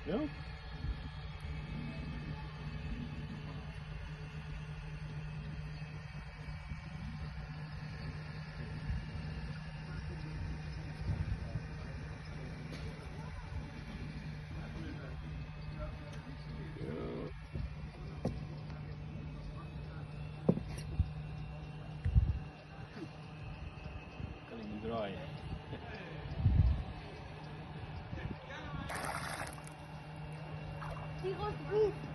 No? Kan inte dra i. Die rost goed.